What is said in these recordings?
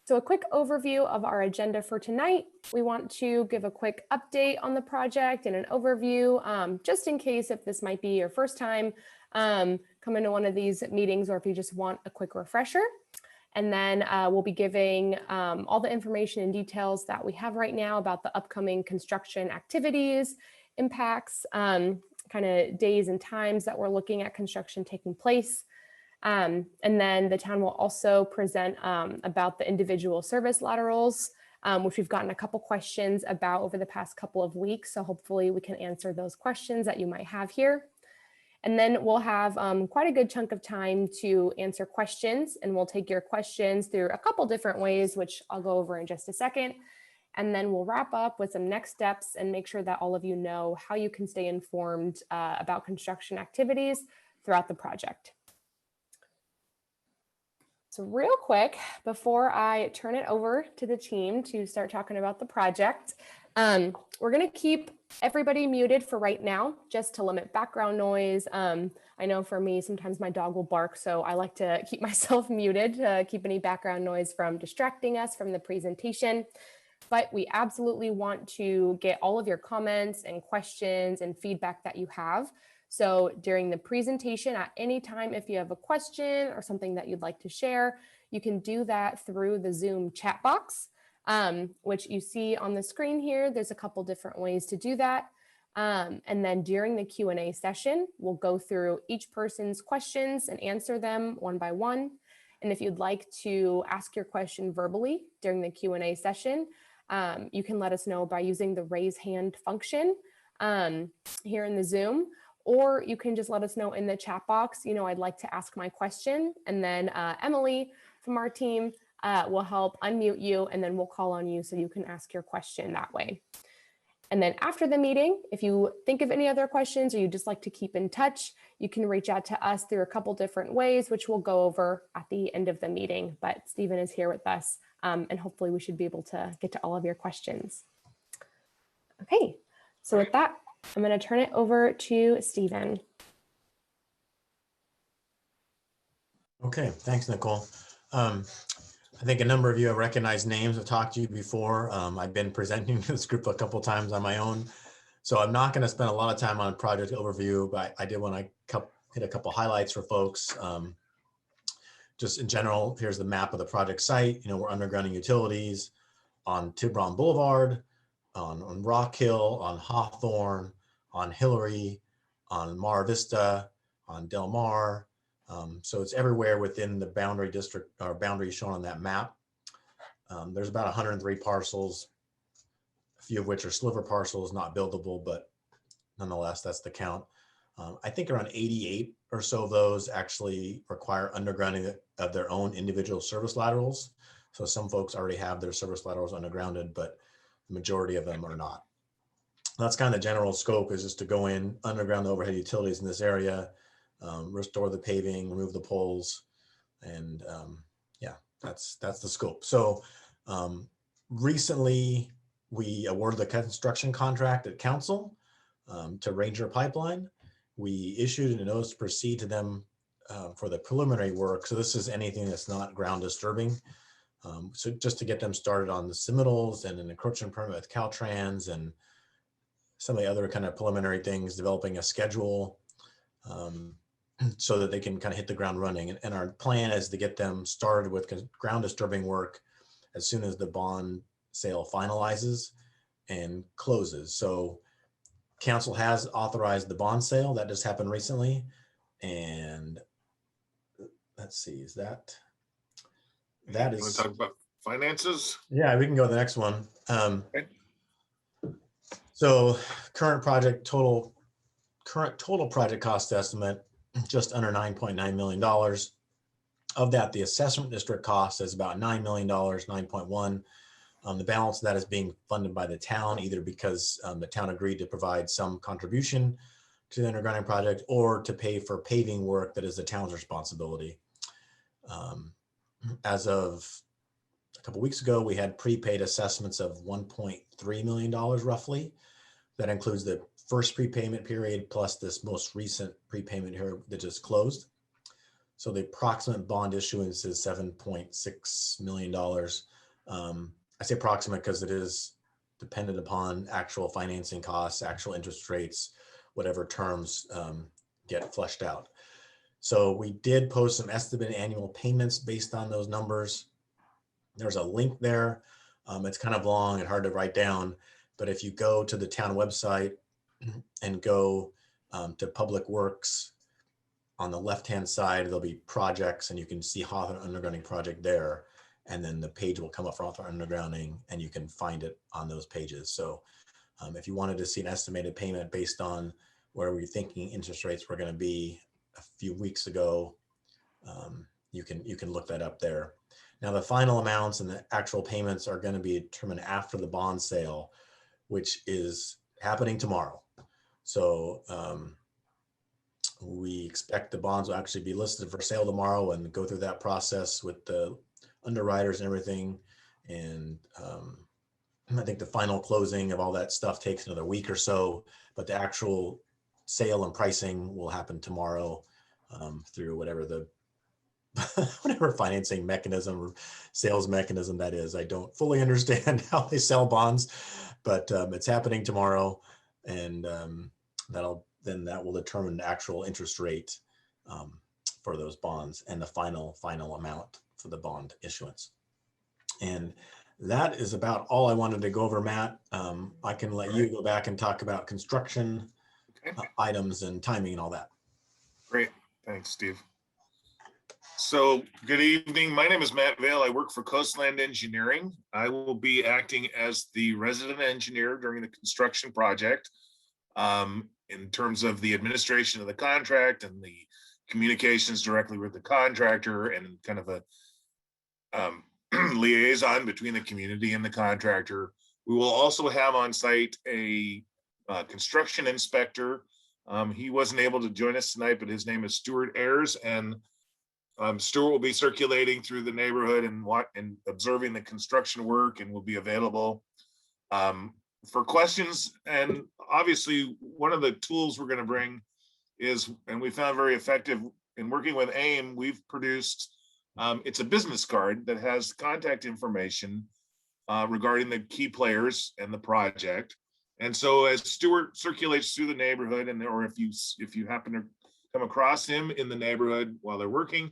So a quick overview of our agenda for tonight. We want to give a quick update on the project and an overview, just in case if this might be your first time coming to one of these meetings, or if you just want a quick refresher. And then we'll be giving all the information and details that we have right now about the upcoming construction activities, impacts, kind of days and times that we're looking at construction taking place. And then the town will also present about the individual service laterals, which we've gotten a couple questions about over the past couple of weeks. So hopefully we can answer those questions that you might have here. And then we'll have quite a good chunk of time to answer questions, and we'll take your questions through a couple different ways, which I'll go over in just a second. And then we'll wrap up with some next steps and make sure that all of you know how you can stay informed about construction activities throughout the project. So real quick, before I turn it over to the team to start talking about the project, we're going to keep everybody muted for right now, just to limit background noise. I know for me, sometimes my dog will bark, so I like to keep myself muted to keep any background noise from distracting us from the presentation. But we absolutely want to get all of your comments and questions and feedback that you have. So during the presentation, at any time, if you have a question or something that you'd like to share, you can do that through the Zoom chat box, which you see on the screen here. There's a couple different ways to do that. And then during the Q&A session, we'll go through each person's questions and answer them one by one. And if you'd like to ask your question verbally during the Q&A session, you can let us know by using the raise hand function here in the Zoom. Or you can just let us know in the chat box, I'd like to ask my question. And then Emily from our team will help unmute you, and then we'll call on you so you can ask your question that way. And then after the meeting, if you think of any other questions or you just like to keep in touch, you can reach out to us through a couple different ways, which we'll go over at the end of the meeting. But Stephen is here with us, and hopefully we should be able to get to all of your questions. Okay, so with that, I'm going to turn it over to Stephen. Okay, thanks, Nicole. I think a number of you have recognized names. I've talked to you before. I've been presenting this group a couple times on my own, so I'm not going to spend a lot of time on project overview, but I did want to hit a couple highlights for folks. Just in general, here's the map of the project site. We're undergrounding utilities on Tiburon Boulevard, on Rock Hill, on Hawthorne, on Hillary, on Mar Vista, on Del Mar. So it's everywhere within the boundary district or boundary shown on that map. There's about 103 parcels, a few of which are sliver parcels, not buildable, but nonetheless, that's the count. I think around 88 or so of those actually require undergrounding of their own individual service laterals. So some folks already have their service laterals undergrounded, but the majority of them are not. That's kind of the general scope, is just to go in, underground the overhead utilities in this area, restore the paving, remove the poles, and yeah, that's the scope. So recently we awarded the construction contract at council to Ranger Pipeline. We issued a notice to proceed to them for the preliminary work. So this is anything that's not ground disturbing. So just to get them started on the submittals and an encroachment permit with Caltrans and some of the other kind of preliminary things, developing a schedule so that they can kind of hit the ground running. And our plan is to get them started with ground disturbing work as soon as the bond sale finalizes and closes. So council has authorized the bond sale. That just happened recently. And let's see, is that is. Want to talk about finances? Yeah, we can go to the next one. Okay. So current total project cost estimate, just under $9.9 million. Of that, the assessment district cost is about $9 million, 9.1. The balance of that is being funded by the town, either because the town agreed to provide some contribution to the undergrounding project or to pay for paving work that is the town's responsibility. As of a couple weeks ago, we had prepaid assessments of $1.3 million roughly. That includes the first prepayment period plus this most recent prepayment here that just closed. So the approximate bond issuance is $7.6 million. I say approximate because it is dependent upon actual financing costs, actual interest rates, whatever terms get fleshed out. So we did post some estimated annual payments based on those numbers. There's a link there. It's kind of long and hard to write down, but if you go to the town website and go to Public Works, on the left-hand side, there'll be projects and you can see Hawthorne Undergrounding project there. And then the page will come up for Hawthorne Undergrounding and you can find it on those pages. So if you wanted to see an estimated payment based on where we're thinking interest rates were going to be a few weeks ago, you can look that up there. Now the final amounts and the actual payments are going to be determined after the bond sale, which is happening tomorrow. So we expect the bonds will actually be listed for sale tomorrow and go through that process with the underwriters and everything. And I think the final closing of all that stuff takes another week or so, but the actual sale and pricing will happen tomorrow through whatever the whatever financing mechanism or sales mechanism that is. I don't fully understand how they sell bonds, but it's happening tomorrow, and that will determine the actual interest rate for those bonds and the final amount for the bond issuance. And that is about all I wanted to go over, Matt. I can let you go back and talk about construction items and timing and all that. Great. Thanks, Steve. So good evening. My name is Matt Vale. I work for Coastland Engineering. I will be acting as the resident engineer during the construction project in terms of the administration of the contract and the communications directly with the contractor and kind of a liaison between the community and the contractor. We will also have on site a construction inspector. He wasn't able to join us tonight, but his name is Stuart Ayers, and Stuart will be circulating through the neighborhood and observing the construction work, and will be available for questions. And obviously, one of the tools we're going to bring is, and we found very effective in working with AIM, we've produced, it's a business card that has contact information regarding the key players and the project. And so as Stuart circulates through the neighborhood, and or if you happen to come across him in the neighborhood while they're working,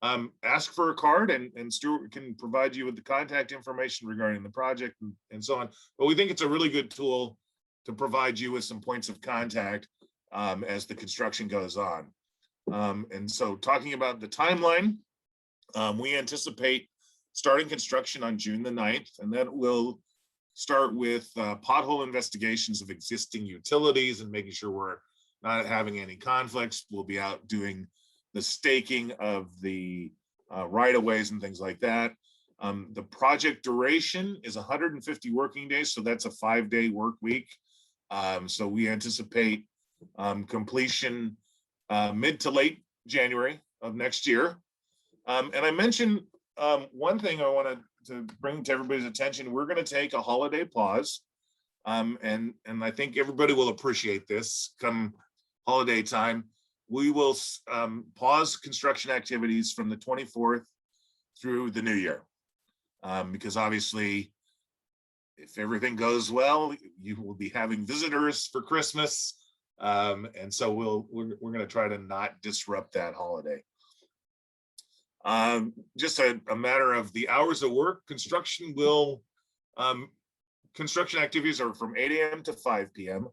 ask for a card, and Stuart can provide you with the contact information regarding the project and so on. But we think it's a really good tool to provide you with some points of contact as the construction goes on. And so talking about the timeline, we anticipate starting construction on June the 9th, and that will start with pothole investigations of existing utilities and making sure we're not having any conflicts. We'll be out doing the staking of the right-of-ways and things like that. The project duration is 150 working days, so that's a 5-day work week. So we anticipate completion mid to late January of next year. And I mentioned one thing I wanted to bring to everybody's attention. We're going to take a holiday pause, and I think everybody will appreciate this come holiday time. We will pause construction activities from the 24th through the new year, because obviously, if everything goes well, you will be having visitors for Christmas, and so we're going to try to not disrupt that holiday. Just a matter of the hours of work. Construction activities are from 8 a.m. to 5 p.m.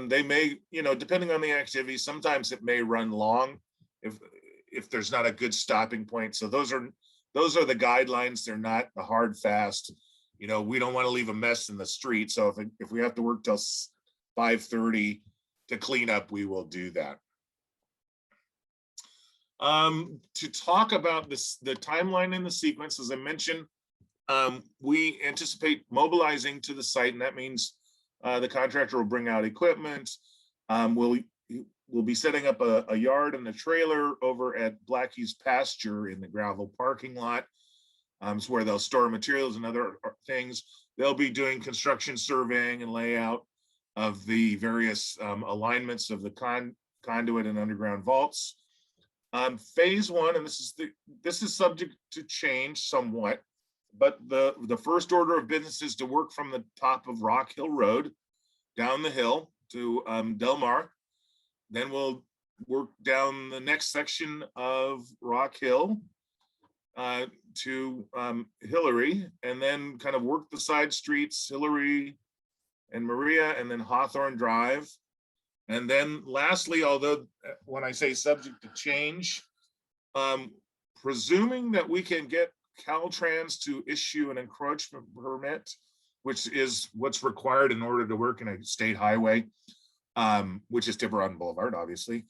They may, depending on the activity, sometimes it may run long if there's not a good stopping point. So those are the guidelines. They're not the hard fast. We don't want to leave a mess in the street. So if we have to work till 5:30 to clean up, we will do that. To talk about the timeline and the sequence, as I mentioned, we anticipate mobilizing to the site, and that means the contractor will bring out equipment. We'll be setting up a yard and a trailer over at Blackie's pasture in the gravel parking lot. It's where they'll store materials and other things. They'll be doing construction surveying and layout of the various alignments of the conduit and underground vaults. Phase one, and this is subject to change somewhat, but the first order of business is to work from the top of Rock Hill Road down the hill to Del Mar. Then we'll work down the next section of Rock Hill to Hillary, and then kind of work the side streets, Hillary and Maria, and then Hawthorne Drive. And then lastly, although when I say subject to change, presuming that we can get Caltrans to issue an encroachment permit, which is what's required in order to work in a state highway, which is Tiburon Boulevard, obviously.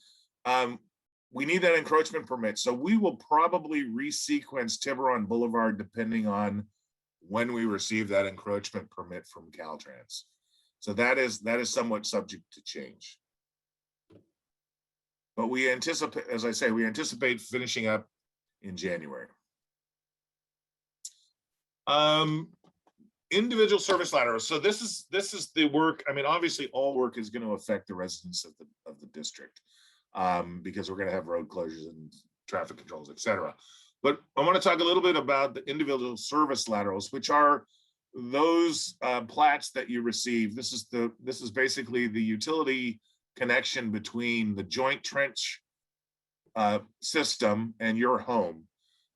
We need that encroachment permit. So we will probably resequence Tiburon Boulevard depending on when we receive that encroachment permit from Caltrans. So that is somewhat subject to change. But we anticipate, as I say, we anticipate finishing up in January. Individual service laterals. So this is the work. I mean, obviously, all work is going to affect the residents of the district because we're going to have road closures and traffic controls, etc. But I want to talk a little bit about the individual service laterals, which are those plats that you receive. This is basically the utility connection between the joint trench system and your home.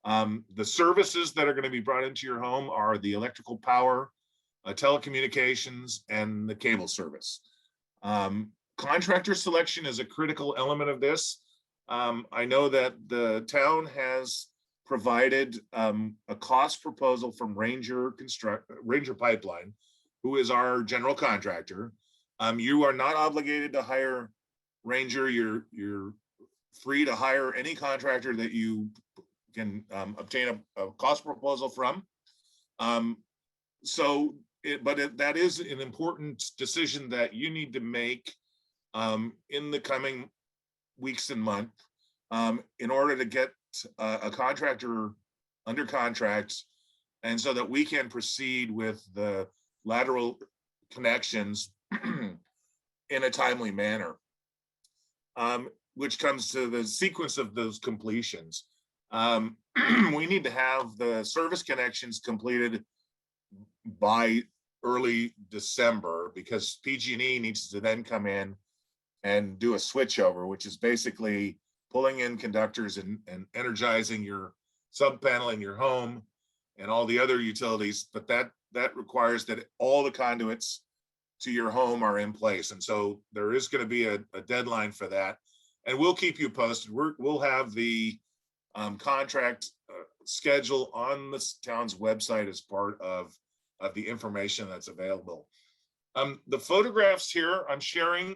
The services that are going to be brought into your home are the electrical power, telecommunications, and the cable service. Contractor selection is a critical element of this. I know that the town has provided a cost proposal from Ranger Pipeline, who is our general contractor. You are not obligated to hire Ranger. You're free to hire any contractor that you can obtain a cost proposal from. That is an important decision that you need to make in the coming weeks and month in order to get a contractor under contract, and so that we can proceed with the lateral connections in a timely manner, which comes to the sequence of those completions. We need to have the service connections completed by early December because PG&E needs to then come in and do a switchover, which is basically pulling in conductors and energizing your sub panel in your home and all the other utilities. But that requires that all the conduits to your home are in place. And so there is going to be a deadline for that. And we'll keep you posted. We'll have the contract schedule on the town's website as part of the information that's available. The photographs here I'm sharing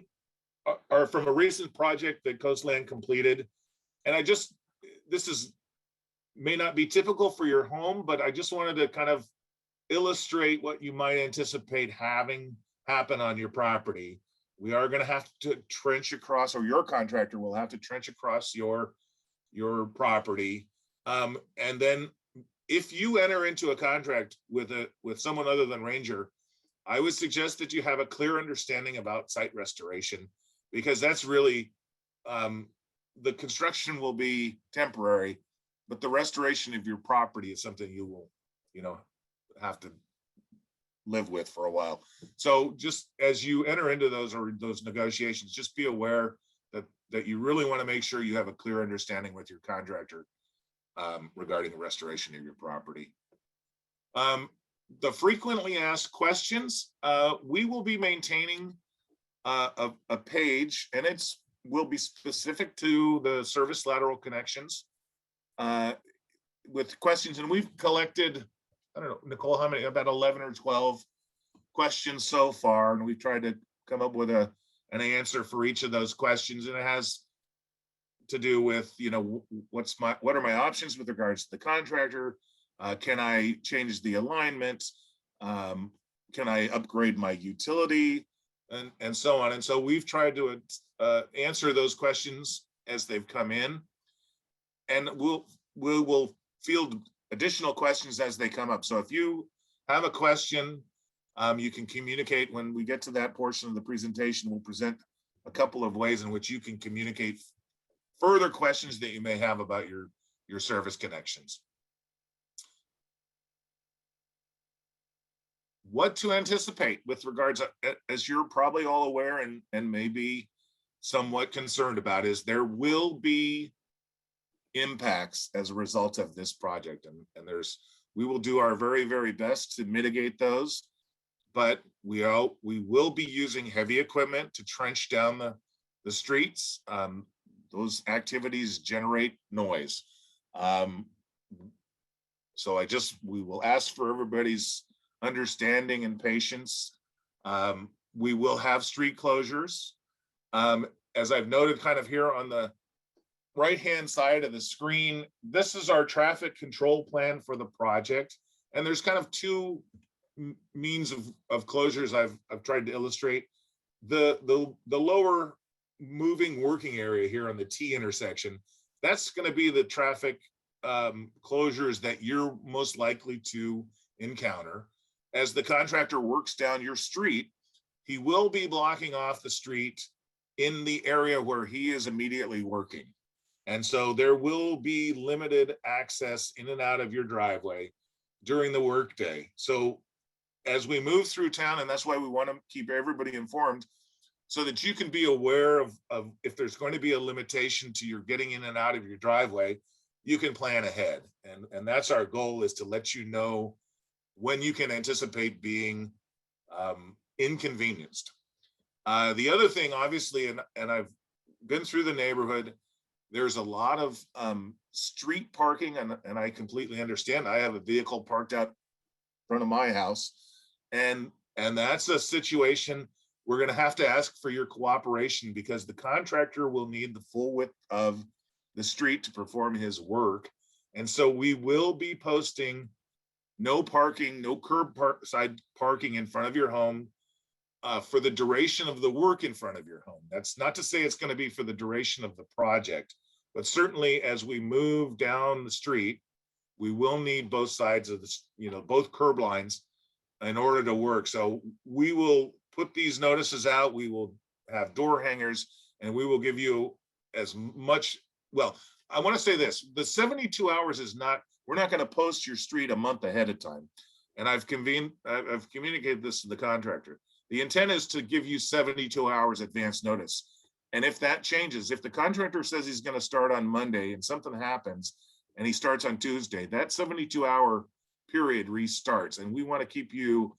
are from a recent project that Coastland completed. And this may not be typical for your home, but I just wanted to kind of illustrate what you might anticipate having happen on your property. We are going to have to trench across, or your contractor will have to trench across your property. And then if you enter into a contract with someone other than Ranger, I would suggest that you have a clear understanding about site restoration, because that's really, the construction will be temporary, but the restoration of your property is something you will, have to live with for a while. So just as you enter into those negotiations, just be aware that you really want to make sure you have a clear understanding with your contractor regarding the restoration of your property. The frequently asked questions, we will be maintaining a page, and will be specific to the service lateral connections with questions. And we've collected, I don't know, Nicole, how many? About 11 or 12 questions so far, and we've tried to come up with an answer for each of those questions. And it has to do with, what are my options with regards to the contractor? Can I change the alignment? Can I upgrade my utility? And so on. And so we've tried to answer those questions as they've come in, and we will field additional questions as they come up. So if you have a question, you can communicate. When we get to that portion of the presentation, we'll present a couple of ways in which you can communicate further questions that you may have about your service connections. What to anticipate with regards, as you're probably all aware and maybe somewhat concerned about, is there will be impacts as a result of this project, and we will do our very, very best to mitigate those, but we will be using heavy equipment to trench down the streets. Those activities generate noise. So we will ask for everybody's understanding and patience. We will have street closures. As I've noted kind of here on the right-hand side of the screen, this is our traffic control plan for the project. And there's kind of two means of closures I've tried to illustrate. The lower moving working area here on the T intersection, that's going to be the traffic closures that you're most likely to encounter. As the contractor works down your street, he will be blocking off the street in the area where he is immediately working. And so there will be limited access in and out of your driveway during the workday. So as we move through town, and that's why we want to keep everybody informed, so that you can be aware of if there's going to be a limitation to your getting in and out of your driveway, you can plan ahead. And that's our goal, is to let you know when you can anticipate being inconvenienced. The other thing, obviously, and I've been through the neighborhood, there's a lot of street parking, and I completely understand. I have a vehicle parked out in front of my house, and that's a situation we're going to have to ask for your cooperation, because the contractor will need the full width of the street to perform his work. And so we will be posting no parking, no side parking in front of your home for the duration of the work in front of your home. That's not to say it's going to be for the duration of the project, but certainly as we move down the street, we will need both sides of the, both curb lines in order to work. So we will put these notices out. We will have door hangers, and we will give you as much, well, I want to say this, the 72 hours is not, we're not going to post your street a month ahead of time. And I've communicated this to the contractor. The intent is to give you 72 hours advance notice. And if that changes, if the contractor says he's going to start on Monday and something happens and he starts on Tuesday, that 72-hour period restarts. And we want to keep you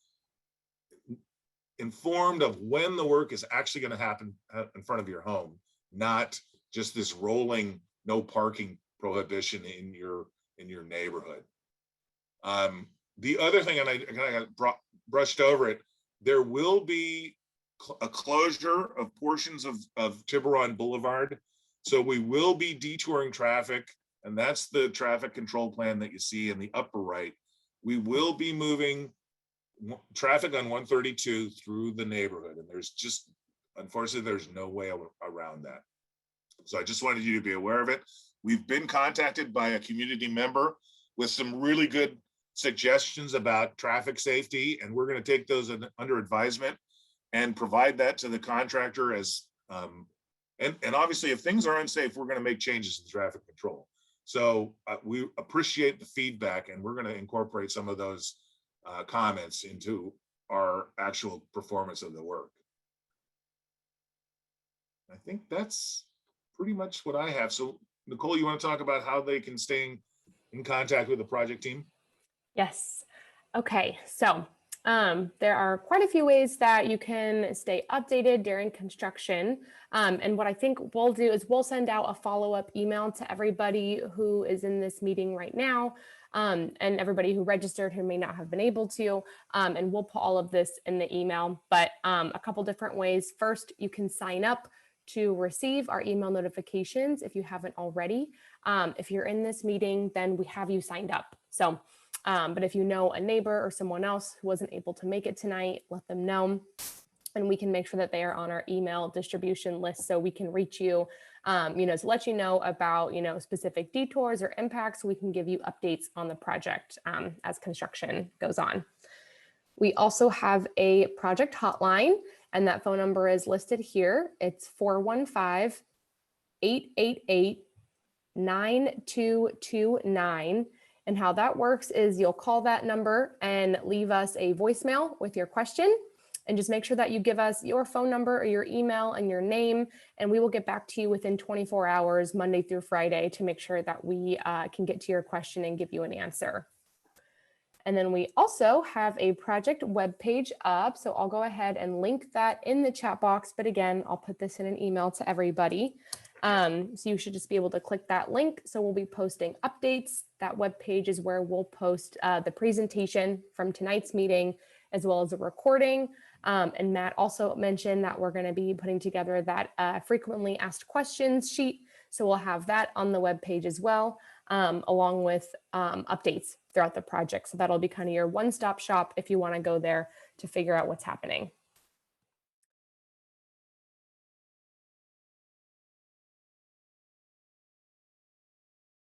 informed of when the work is actually going to happen in front of your home, not just this rolling no parking prohibition in your neighborhood. The other thing, and I kind of brushed over it, there will be a closure of portions of Tiburon Boulevard. So we will be detouring traffic, and that's the traffic control plan that you see in the upper right. We will be moving traffic on 132 through the neighborhood, and there's just, unfortunately, there's no way around that. So I just wanted you to be aware of it. We've been contacted by a community member with some really good suggestions about traffic safety, and we're going to take those under advisement and provide that to the contractor as, and obviously if things are unsafe, we're going to make changes in traffic control. So we appreciate the feedback, and we're going to incorporate some of those comments into our actual performance of the work. I think that's pretty much what I have. So Nicole, you want to talk about how they can stay in contact with the project team? Yes. Okay. So there are quite a few ways that you can stay updated during construction. And what I think we'll do is we'll send out a follow-up email to everybody who is in this meeting right now, and everybody who registered who may not have been able to, and we'll put all of this in the email. But a couple different ways. First, you can sign up to receive our email notifications if you haven't already. If you're in this meeting, then we have you signed up. So, but if you know a neighbor or someone else who wasn't able to make it tonight, let them know, and we can make sure that they are on our email distribution list so we can reach you, to let you know about, specific detours or impacts. So we can give you updates on the project as construction goes on. We also have a project hotline, and that phone number is listed here. It's 415 888-9229. And how that works is you'll call that number and leave us a voicemail with your question. And just make sure that you give us your phone number or your email and your name, and we will get back to you within 24 hours, Monday through Friday, to make sure that we can get to your question and give you an answer. And then we also have a project webpage up. So I'll go ahead and link that in the chat box. But again, I'll put this in an email to everybody. So you should just be able to click that link. So we'll be posting updates. That webpage is where we'll post the presentation from tonight's meeting, as well as a recording. And Matt also mentioned that we're going to be putting together that frequently asked questions sheet. So we'll have that on the webpage as well, along with updates throughout the project. So that'll be kind of your one-stop shop if you want to go there to figure out what's happening.